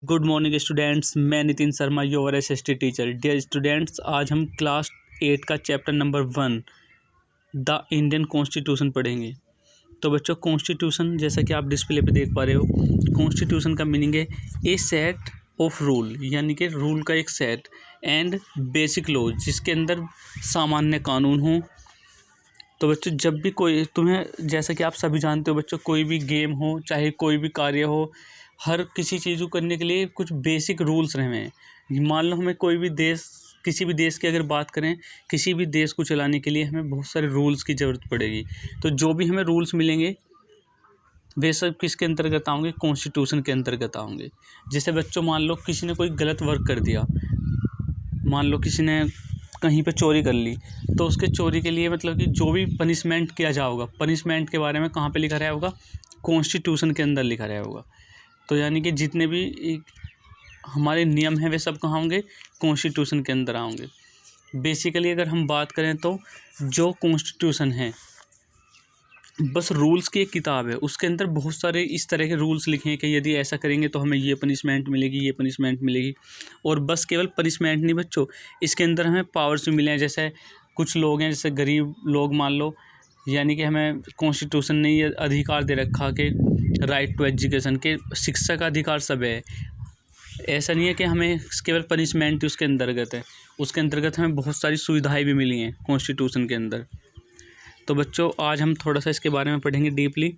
Good morning students, मैं Nitin Sharma your SST teacher. Dear students, आज हम क्लास 8 का chapter number 1 the Indian constitution पढ़ेंगे। तो बच्चों, कॉन्स्टिट्यूशन जैसा कि आप डिस्प्ले पे देख पा रहे हो, कॉन्स्टिट्यूशन का मीनिंग है ए सेट ऑफ रूल, यानी कि रूल का एक सेट, एंड बेसिक लॉ, जिसके अंदर सामान्य कानून हो। तो बच्चों, जब भी कोई तुम्हें, जैसा कि आप सभी जानते हो बच्चों, कोई भी गेम हो, चाहे कोई भी कार्य हो, हर किसी चीज़ को करने के लिए कुछ बेसिक रूल्स रहे हैं। मान लो हमें कोई भी देश, किसी भी देश की अगर बात करें, किसी भी देश को चलाने के लिए हमें बहुत सारे रूल्स की ज़रूरत पड़ेगी। तो जो भी हमें रूल्स मिलेंगे वे सब किसके अंतर्गत आएंगे? कॉन्स्टिट्यूशन के अंतर्गत आएंगे। जैसे बच्चों, मान लो किसी ने कोई गलत वर्क कर दिया, मान लो किसी ने कहीं पे चोरी कर ली, तो उसके चोरी के लिए मतलब कि जो भी पनिशमेंट किया जाएगा, पनिशमेंट के बारे में कहाँ पे लिखा रहा होगा? कॉन्स्टिट्यूशन के अंदर लिखा रहा होगा। तो यानी कि जितने भी हमारे नियम हैं वे सब कहाँ होंगे? कॉन्स्टिट्यूशन के अंदर आएंगे। बेसिकली अगर हम बात करें तो जो कॉन्स्टिट्यूशन है बस रूल्स की एक किताब है, उसके अंदर बहुत सारे इस तरह के रूल्स लिखे हैं कि यदि ऐसा करेंगे तो हमें ये पनिशमेंट मिलेगी, ये पनिशमेंट मिलेगी। और बस केवल पनिशमेंट नहीं बच्चों, इसके अंदर हमें पावर्स भी मिले हैं। जैसे कुछ लोग हैं, जैसे गरीब लोग मान लो, यानी कि हमें कॉन्स्टिट्यूशन ने ये अधिकार दे रखा कि राइट टू एजुकेशन, के शिक्षा का अधिकार सब है। ऐसा नहीं है कि हमें केवल पनिशमेंट ही उसके अंतर्गत है, उसके अंतर्गत हमें बहुत सारी सुविधाएं भी मिली हैं कॉन्स्टिट्यूशन के अंदर। तो बच्चों, आज हम थोड़ा सा इसके बारे में पढ़ेंगे डीपली।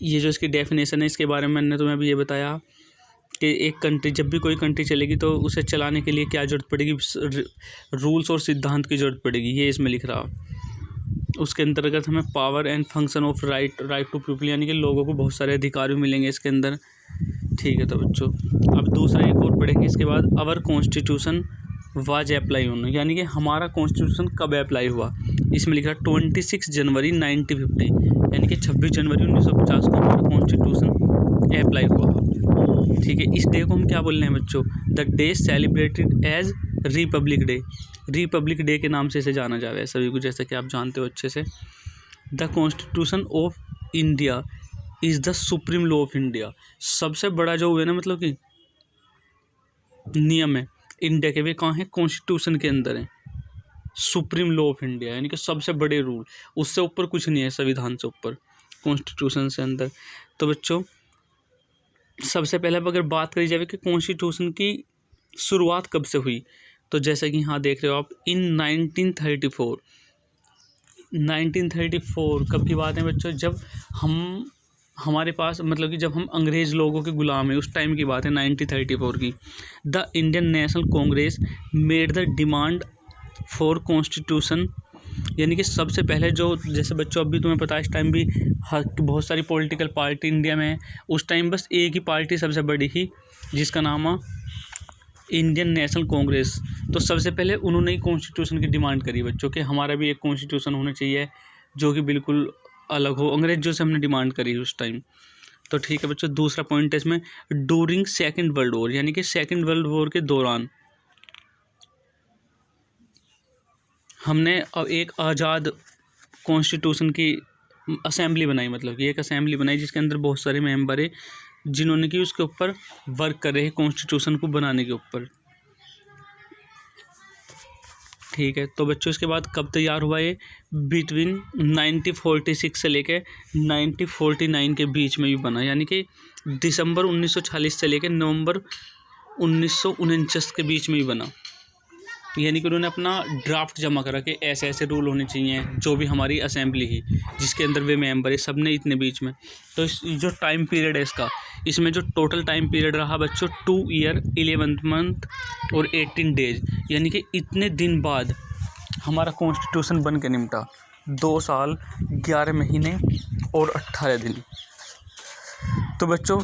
ये जो इसकी डेफिनेशन है, इसके बारे में मैंने तुम्हें अभी ये बताया कि एक कंट्री, जब भी कोई कंट्री चलेगी तो उसे चलाने के लिए क्या ज़रूरत पड़ेगी? रूल्स और सिद्धांत की ज़रूरत पड़ेगी, ये इसमें लिख रहा। उसके अंतर्गत हमें power and function of right to people, यानी कि लोगों को बहुत सारे अधिकार भी मिलेंगे इसके अंदर। ठीक है, तो बच्चों अब दूसरा एक और पढ़ेंगे इसके बाद। Our constitution was apply on, यानी कि हमारा कॉन्स्टिट्यूशन कब अप्लाई हुआ? इसमें लिखा 26 जनवरी 1950, यानी कि 26 जनवरी 1950 को हमारा कॉन्स्टिट्यूशन अप्लाई हुआ। ठीक है, इस डे को हम क्या बोल रहे हैं बच्चों? The day celebrated as Republic Day. Republic Day के नाम से इसे जाना जा रहा है सभी को, जैसा कि आप जानते हो अच्छे से। The constitution of India is the supreme law of India. सबसे बड़ा जो हुआ ना, मतलब कि नियम है इंडिया के, वे कहाँ हैं? कॉन्स्टिट्यूशन के अंदर है। सुप्रीम लॉ ऑफ इंडिया यानी कि सबसे बड़े रूल, उससे ऊपर कुछ नहीं है संविधान से ऊपर, कॉन्स्टिट्यूशन से अंदर। तो बच्चों, सबसे पहले अगर बात करी जाए कि कॉन्स्टिट्यूशन की शुरुआत कब से हुई, तो जैसे कि यहाँ देख रहे हो आप, इन 1934। 1934 कब की बात है बच्चों? जब हमारे पास, मतलब कि जब हम अंग्रेज़ लोगों के गुलाम हैं, उस टाइम की बात है 1934 की। The Indian national Congress made the demand for constitution, यानी कि सबसे पहले जो, जैसे बच्चों अभी तुम्हें पता है इस टाइम भी बहुत सारी पॉलिटिकल पार्टी इंडिया में है। उस टाइम बस एक ही पार्टी सबसे बड़ी थी, जिसका नाम है इंडियन नेशनल कांग्रेस। तो सबसे पहले उन्होंने ही कॉन्स्टिट्यूशन की डिमांड करी बच्चों कि हमारा भी एक कॉन्स्टिट्यूशन होना चाहिए जो कि बिल्कुल अलग हो। अंग्रेजों से हमने डिमांड करी उस टाइम। तो ठीक है बच्चों, दूसरा पॉइंट है इसमें, डूरिंग सेकेंड वर्ल्ड वॉर, यानी कि सेकेंड वर्ल्ड वॉर के दौरान हमने अब एक आज़ाद कॉन्स्टिट्यूशन की असेंबली बनाई, मतलब कि एक असेंबली बनाई जिसके अंदर बहुत सारे मेंबर है जिन्होंने कि उसके ऊपर वर्क कर रहे हैं कॉन्स्टिट्यूशन को बनाने के ऊपर। ठीक है, तो बच्चों इसके बाद कब तैयार हुआ ये? बिटवीन 1946 से लेकर 1949 के बीच में भी बना, यानी कि दिसंबर 1946 से लेकर नवंबर 1949 के बीच में भी बना। यानी कि उन्होंने अपना ड्राफ्ट जमा करा कि ऐसे ऐसे रूल होने चाहिए, जो भी हमारी असेंबली ही जिसके अंदर वे मेंबर है, सब ने इतने बीच में। तो इस जो टाइम पीरियड है इसका, इसमें जो टोटल टाइम पीरियड रहा बच्चों, 2 ईयर 11 मंथ और 18 डेज, यानी कि इतने दिन बाद हमारा कॉन्स्टिट्यूशन बन के निपटा। 2 साल 11 महीने और 18 दिन। तो बच्चों,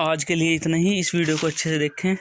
आज के लिए इतना ही। इस वीडियो को अच्छे से देखें।